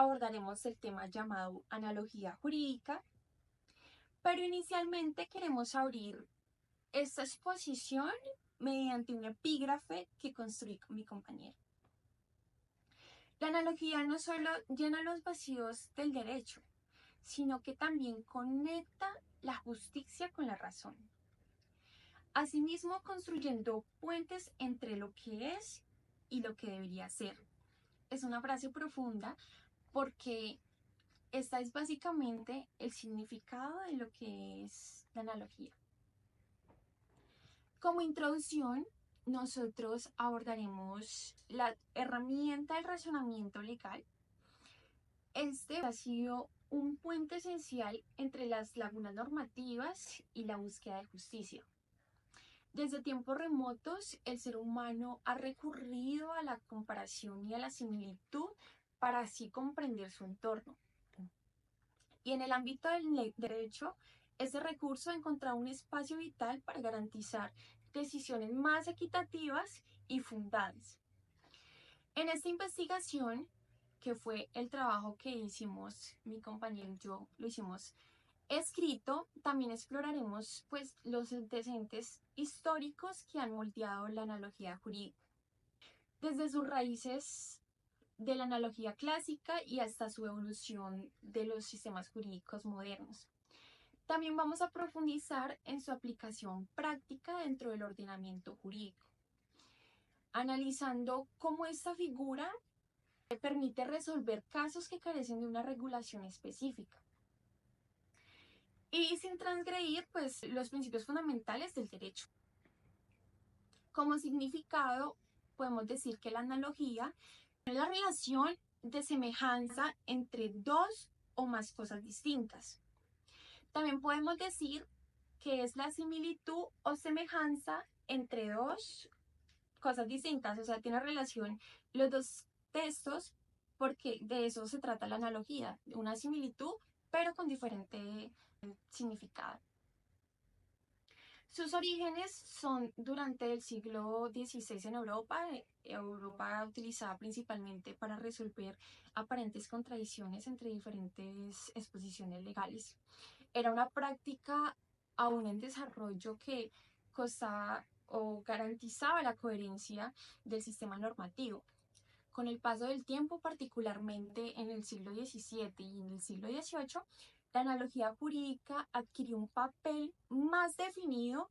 abordaremos el tema llamado analogía jurídica, pero inicialmente queremos abrir esta exposición mediante un epígrafe que construí con mi compañero. La analogía no solo llena los vacíos del derecho, sino que también conecta la justicia con la razón. Asimismo, construyendo puentes entre lo que es y lo que debería ser. Es una frase profunda porque esta es básicamente el significado de lo que es la analogía. Como introducción, nosotros abordaremos la herramienta del razonamiento legal. Este ha sido un puente esencial entre las lagunas normativas y la búsqueda de justicia. Desde tiempos remotos, el ser humano ha recurrido a la comparación y a la similitud para así comprender su entorno. Y en el ámbito del derecho, ese recurso ha encontrado un espacio vital para garantizar decisiones más equitativas y fundadas. En esta investigación, que fue el trabajo que hicimos, mi compañero y yo lo hicimos escrito, también exploraremos los antecedentes históricos que han moldeado la analogía jurídica, desde sus raíces de la analogía clásica y hasta su evolución de los sistemas jurídicos modernos. También vamos a profundizar en su aplicación práctica dentro del ordenamiento jurídico, analizando cómo esta figura permite resolver casos que carecen de una regulación específica y sin transgredir los principios fundamentales del derecho. Como significado, podemos decir que la analogía es la relación de semejanza entre dos o más cosas distintas. También podemos decir que es la similitud o semejanza entre dos cosas distintas, o sea, tiene relación los dos textos porque de eso se trata la analogía, una similitud pero con diferente significado. Sus orígenes son durante el siglo XVI en Europa. Europa utilizada principalmente para resolver aparentes contradicciones entre diferentes exposiciones legales. Era una práctica aún en desarrollo que costaba o garantizaba la coherencia del sistema normativo. Con el paso del tiempo, particularmente en el siglo XVII y en el siglo XVIII, la analogía jurídica adquirió un papel más definido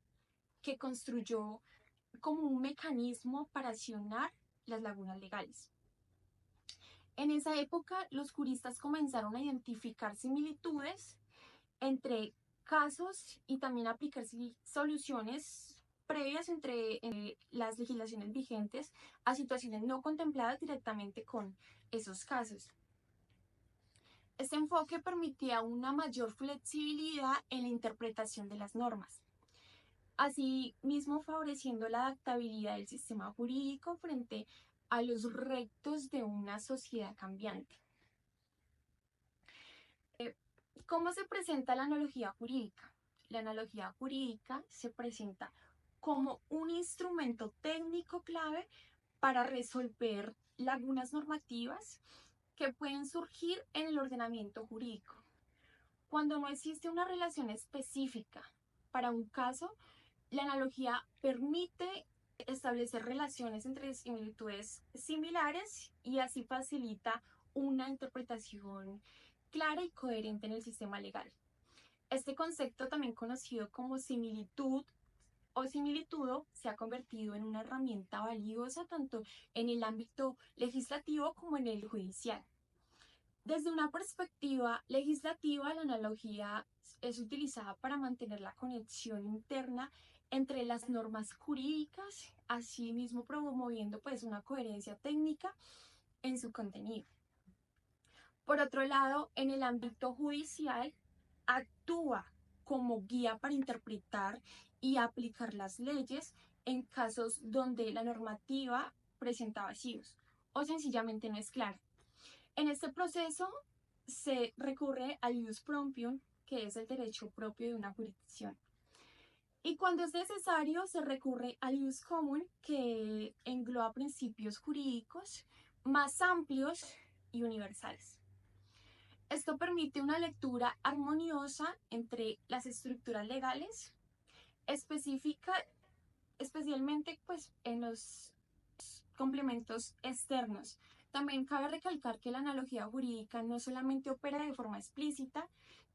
que construyó como un mecanismo para accionar las lagunas legales. En esa época, los juristas comenzaron a identificar similitudes entre casos y también aplicar soluciones previas entre las legislaciones vigentes a situaciones no contempladas directamente con esos casos. Este enfoque permitía una mayor flexibilidad en la interpretación de las normas, asimismo favoreciendo la adaptabilidad del sistema jurídico frente a los retos de una sociedad cambiante. ¿Cómo se presenta la analogía jurídica? La analogía jurídica se presenta como un instrumento técnico clave para resolver lagunas normativas que pueden surgir en el ordenamiento jurídico. Cuando no existe una relación específica para un caso, la analogía permite establecer relaciones entre similitudes similares y así facilita una interpretación clara y coherente en el sistema legal. Este concepto, también conocido como similitud o similitudo, se ha convertido en una herramienta valiosa tanto en el ámbito legislativo como en el judicial. Desde una perspectiva legislativa, la analogía es utilizada para mantener la conexión interna entre las normas jurídicas, asimismo promoviendo una coherencia técnica en su contenido. Por otro lado, en el ámbito judicial, actúa como guía para interpretar y aplicar las leyes en casos donde la normativa presenta vacíos o sencillamente no es clara. En este proceso se recurre al ius proprium, que es el derecho propio de una jurisdicción. Y cuando es necesario, se recurre al ius commune, que engloba principios jurídicos más amplios y universales. Esto permite una lectura armoniosa entre las estructuras legales, específica, especialmente pues, en los complementos externos. También cabe recalcar que la analogía jurídica no solamente opera de forma explícita,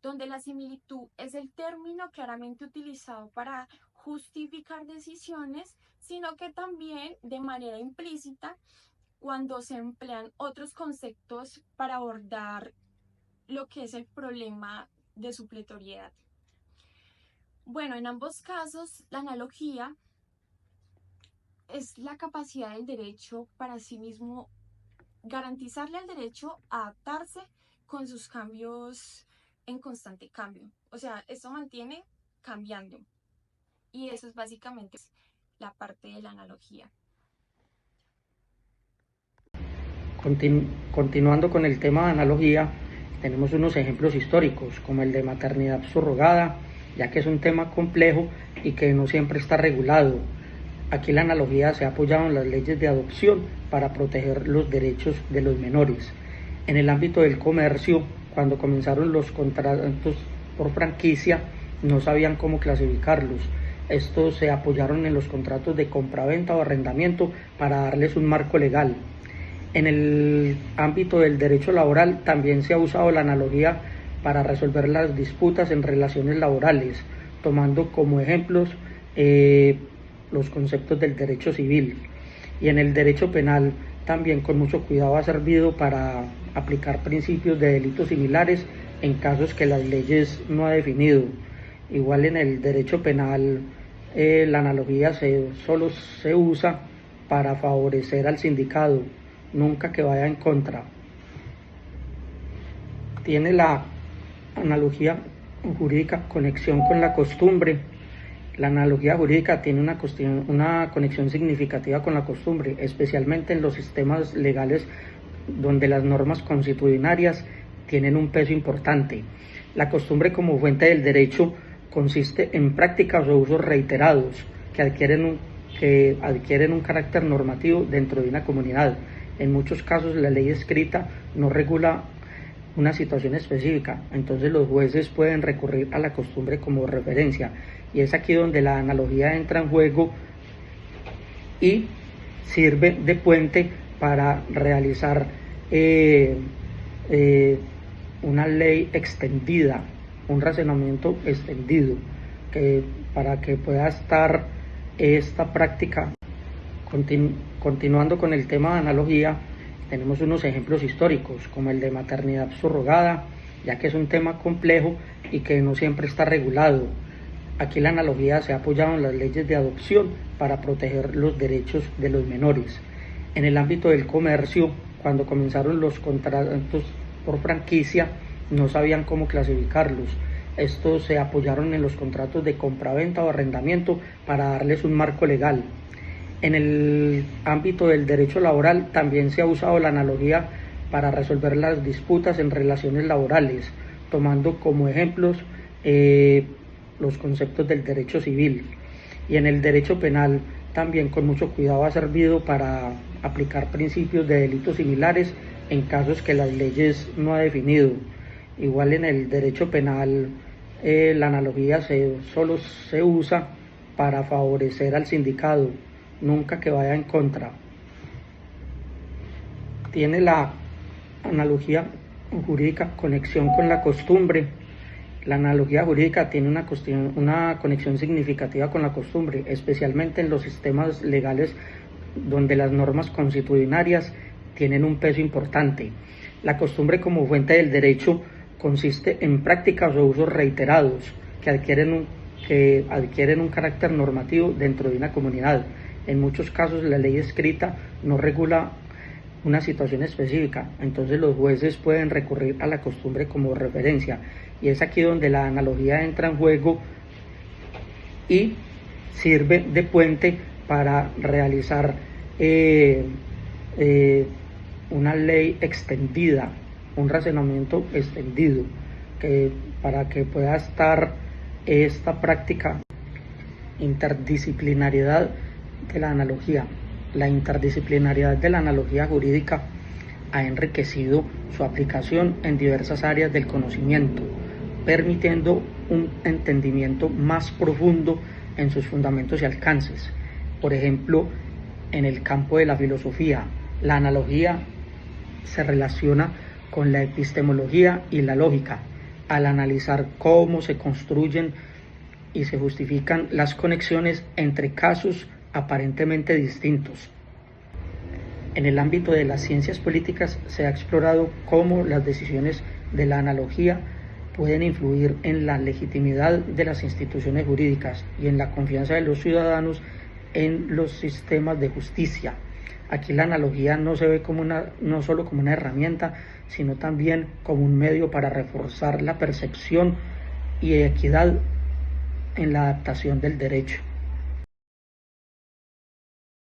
donde la similitud es el término claramente utilizado para justificar decisiones, sino que también de manera implícita cuando se emplean otros conceptos para abordar lo que es el problema de supletoriedad. Bueno, en ambos casos, la analogía es la capacidad del derecho para sí mismo garantizarle al derecho a adaptarse con sus cambios en constante cambio. O sea, esto mantiene cambiando. Y eso es básicamente la parte de la analogía. Continuando con el tema de analogía, tenemos unos ejemplos históricos, como el de maternidad subrogada, ya que es un tema complejo y que no siempre está regulado. Aquí la analogía se ha apoyado en las leyes de adopción para proteger los derechos de los menores. En el ámbito del comercio, cuando comenzaron los contratos por franquicia, no sabían cómo clasificarlos. Estos se apoyaron en los contratos de compraventa o arrendamiento para darles un marco legal. En el ámbito del derecho laboral también se ha usado la analogía para resolver las disputas en relaciones laborales, tomando como ejemplos los conceptos del derecho civil. Y en el derecho penal también con mucho cuidado ha servido para aplicar principios de delitos similares en casos que las leyes no ha definido. Igual en el derecho penal la analogía solo se usa para favorecer al sindicado, nunca que vaya en contra. Tiene la analogía jurídica conexión con la costumbre. La analogía jurídica tiene una conexión significativa con la costumbre, especialmente en los sistemas legales donde las normas consuetudinarias tienen un peso importante. La costumbre como fuente del derecho consiste en prácticas o usos reiterados que adquieren un carácter normativo dentro de una comunidad. En muchos casos la ley escrita no regula una situación específica, entonces los jueces pueden recurrir a la costumbre como referencia, y es aquí donde la analogía entra en juego y sirve de puente para realizar una ley extendida, un razonamiento extendido, para que pueda estar esta práctica. Continuando con el tema de analogía, tenemos unos ejemplos históricos, como el de maternidad subrogada, ya que es un tema complejo y que no siempre está regulado. Aquí la analogía se ha apoyado en las leyes de adopción para proteger los derechos de los menores. En el ámbito del comercio, cuando comenzaron los contratos por franquicia, no sabían cómo clasificarlos. Estos se apoyaron en los contratos de compraventa o arrendamiento para darles un marco legal. En el ámbito del derecho laboral también se ha usado la analogía para resolver las disputas en relaciones laborales, tomando como ejemplos los conceptos del derecho civil. Y en el derecho penal también con mucho cuidado ha servido para aplicar principios de delitos similares en casos que las leyes no ha definido. Igual en el derecho penal la analogía solo se usa para favorecer al sindicado, nunca que vaya en contra. Tiene la analogía jurídica conexión con la costumbre. La analogía jurídica tiene una conexión significativa con la costumbre, especialmente en los sistemas legales donde las normas consuetudinarias tienen un peso importante. La costumbre como fuente del derecho consiste en prácticas o usos reiterados que adquieren un carácter normativo dentro de una comunidad. En muchos casos la ley escrita no regula una situación específica, entonces los jueces pueden recurrir a la costumbre como referencia, y es aquí donde la analogía entra en juego y sirve de puente para realizar una ley extendida, un razonamiento extendido, para que pueda estar esta práctica. Interdisciplinariedad de la analogía. La interdisciplinariedad de la analogía jurídica ha enriquecido su aplicación en diversas áreas del conocimiento, permitiendo un entendimiento más profundo en sus fundamentos y alcances. Por ejemplo, en el campo de la filosofía, la analogía se relaciona con la epistemología y la lógica, al analizar cómo se construyen y se justifican las conexiones entre casos aparentemente distintos. En el ámbito de las ciencias políticas se ha explorado cómo las decisiones de la analogía pueden influir en la legitimidad de las instituciones jurídicas y en la confianza de los ciudadanos en los sistemas de justicia. Aquí la analogía no se ve no solo como una herramienta, sino también como un medio para reforzar la percepción y equidad en la adaptación del derecho.